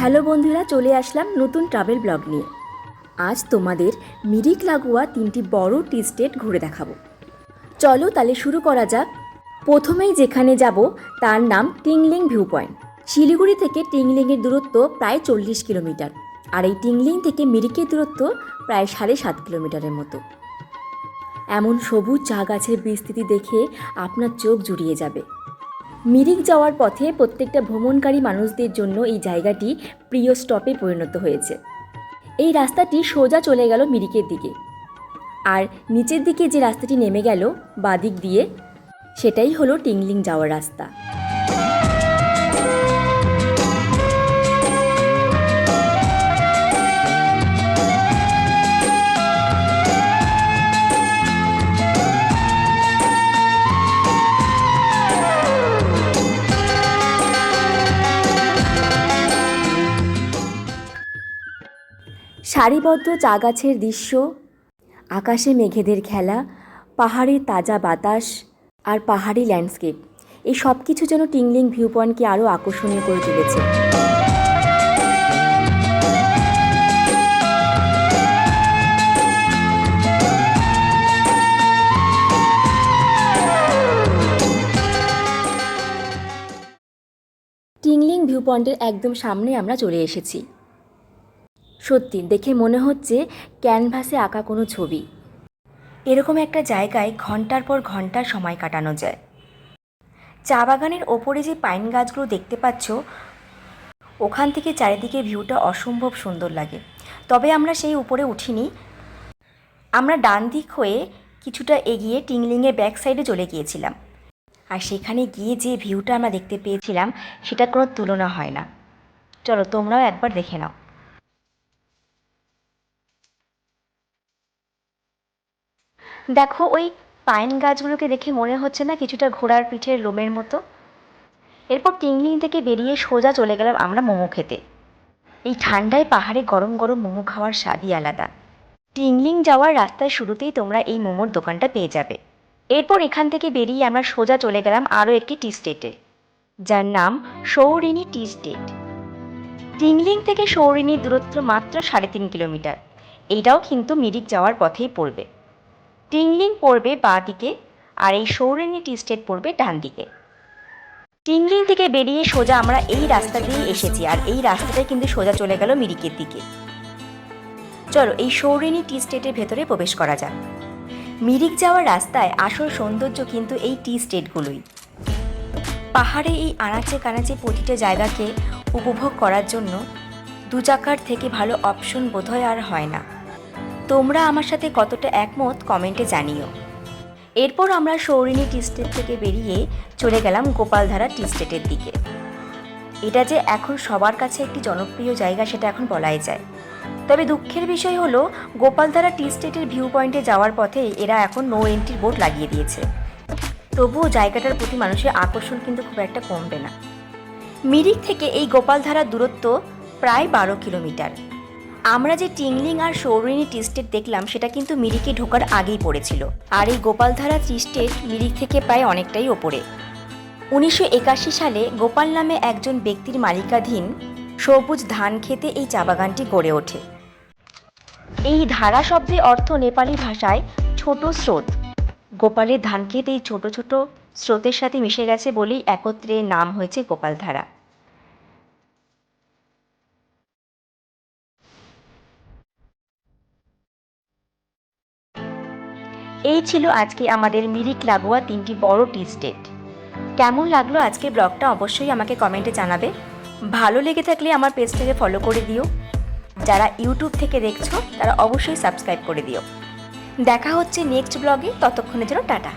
Hello বন্ধুরা, চলে আসলাম নতুন ট্রাভেল ব্লগ নিয়ে। আজ তোমাদের মিরিক লাগোয়া 3টি বড় টি স্টেট ঘুরে দেখাবো। চলো তাহলে শুরু করা যাক। প্রথমেই যেখানে যাব তার নাম টিংলিং ভিউ পয়েন্ট। শিলিগুড়ি থেকে টিংলিংয়ের দূরত্ব প্রায় 40 কিলোমিটার, আর এই টিংলিং থেকে মিরিকের দূরত্ব প্রায় 7.5 কিলোমিটারের মতো। এমন সবুজ চা গাছের বিস্তৃতি দেখে আপনার চোখ জুড়িয়ে যাবে। মিরিক যাওয়ার পথে প্রত্যেকটা ভ্রমণকারী মানুষদের জন্য এই জায়গাটি প্রিয় স্টপে পরিণত হয়েছে। এই রাস্তাটি সোজা চলে গেল মিরিকের দিকে, আর নিচের দিকে যে রাস্তাটি নেমে গেল বাদিক দিয়ে, সেটাই হলো টিংলিং যাওয়ার রাস্তা। সারিবদ্ধ চা গাছের দৃশ্য, আকাশে মেঘেদের খেলা, পাহাড়ের তাজা বাতাস আর পাহাড়ি ল্যান্ডস্কেপ, এই সব কিছু যেন টিংলিং ভিউ পয়েন্টকে আরও আকর্ষণীয় করে তুলেছে। টিংলিং ভিউ পয়েন্টের একদম সামনে আমরা চলে এসেছি। সত্যি দেখে মনে হচ্ছে ক্যানভাসে আঁকা কোনো ছবি। এরকম একটা জায়গায় ঘন্টার পর ঘন্টা সময় কাটানো যায়। চা বাগানের ওপরে যে পাইন গাছগুলো দেখতে পাচ্ছ, ওখান থেকে চারিদিকে ভিউটা অসম্ভব সুন্দর লাগে। তবে আমরা সেই উপরে উঠিনি, আমরা ডান দিক হয়ে কিছুটা এগিয়ে টিংলিংয়ের ব্যাক সাইডে চলে গিয়েছিলাম। আর সেখানে গিয়ে যে ভিউটা আমরা দেখতে পেয়েছিলাম সেটার কোনো তুলনা হয় না। চলো তোমরাও একবার দেখে নাও। দেখো, ওই পাইন গাছগুলোকে দেখে মনে হচ্ছে না কিছুটা ঘোড়ার পিঠের লোমের মতো? এরপর টিংলিং থেকে বেরিয়ে সোজা চলে গেলাম আমরা মোমো খেতে। এই ঠান্ডায় পাহাড়ে গরম গরম মোমো খাওয়ার স্বাদই আলাদা। টিংলিং যাওয়ার রাস্তার শুরুতেই তোমরা এই মোমোর দোকানটা পেয়ে যাবে। এরপর এখান থেকে বেরিয়ে আমরা সোজা চলে গেলাম আরও একটি টি স্টেটে, যার নাম সৌরিনী টি স্টেট। টিংলিং থেকে সৌরিনীর দূরত্ব মাত্র 3.5 কিলোমিটার। এইটাও কিন্তু মিরিক যাওয়ার পথেই পড়বে। টিংলিং পড়বে বাঁ দিকে, আর এই সৌরিনী টি স্টেট পড়বে ডান দিকে। টিংলিং থেকে বেরিয়ে সোজা আমরা এই রাস্তা দিয়ে এসেছি, আর এই রাস্তাটাই কিন্তু সোজা চলে গেল মিরিকের দিকে। চলো এই সৌরিনী টি স্টেটের ভেতরে প্রবেশ করা যাক। মিরিক যাওয়ার রাস্তায় আসল সৌন্দর্য কিন্তু এই টি স্টেটগুলোই। পাহাড়ে এই আনাচে কানাচে প্রতিটা জায়গাকে উপভোগ করার জন্য দু চাকার থেকে ভালো অপশন বোধহয় আর হয় না। তোমরা আমার সাথে কতটা একমত কমেন্টে জানিও। এরপর আমরা সৌরিনী টি স্টেট থেকে বেরিয়ে চলে গেলাম গোপালধারা টি স্টেটের দিকে। এটা যে এখন সবার কাছে একটি জনপ্রিয় জায়গা সেটা এখন বলাই যায়। তবে দুঃখের বিষয় হলো গোপালধারা টি স্টেটের ভিউ পয়েন্টে যাওয়ার পথে এরা এখন নো এন্ট্রি বোর্ড লাগিয়ে দিয়েছে। তবুও জায়গাটার প্রতি মানুষের আকর্ষণ কিন্তু খুব একটা কমবে না। মিরিক থেকে এই গোপালধারার দূরত্ব প্রায় 12 কিলোমিটার। আমরা যে টিংলিং আর সৌরিনী টি স্টেট দেখলাম সেটা কিন্তু মিরিকে ঢোকার আগেই পড়েছিল, আর এই গোপালধারা টি স্টেট মিরিক থেকে প্রায় অনেকটাই ওপরে। 1981 সালে গোপাল নামে একজন ব্যক্তির মালিকাধীন সবুজ ধান খেতে এই চা বাগানটি গড়ে ওঠে। এই ধারা শব্দে অর্থ নেপালি ভাষায় ছোট স্রোত। গোপালের ধান খেতে এই ছোট ছোট স্রোতের সাথে মিশে গেছে বলেই একত্রে নাম হয়েছে গোপালধারা। এই ছিল আজকে আমাদের মিরিক লাগোয়া 3টি বড় টি স্টেট। কেমন লাগলো আজকের ব্লগটা অবশ্যই আমাকে কমেন্টে জানাবে। ভালো লেগে থাকলে আমার পেজটাকে ফলো করে দিও। যারা ইউটিউব থেকে দেখছো তারা অবশ্যই সাবস্ক্রাইব করে দিও। দেখা হচ্ছে নেক্সট ব্লগে, ততক্ষণের জন্য টাটা।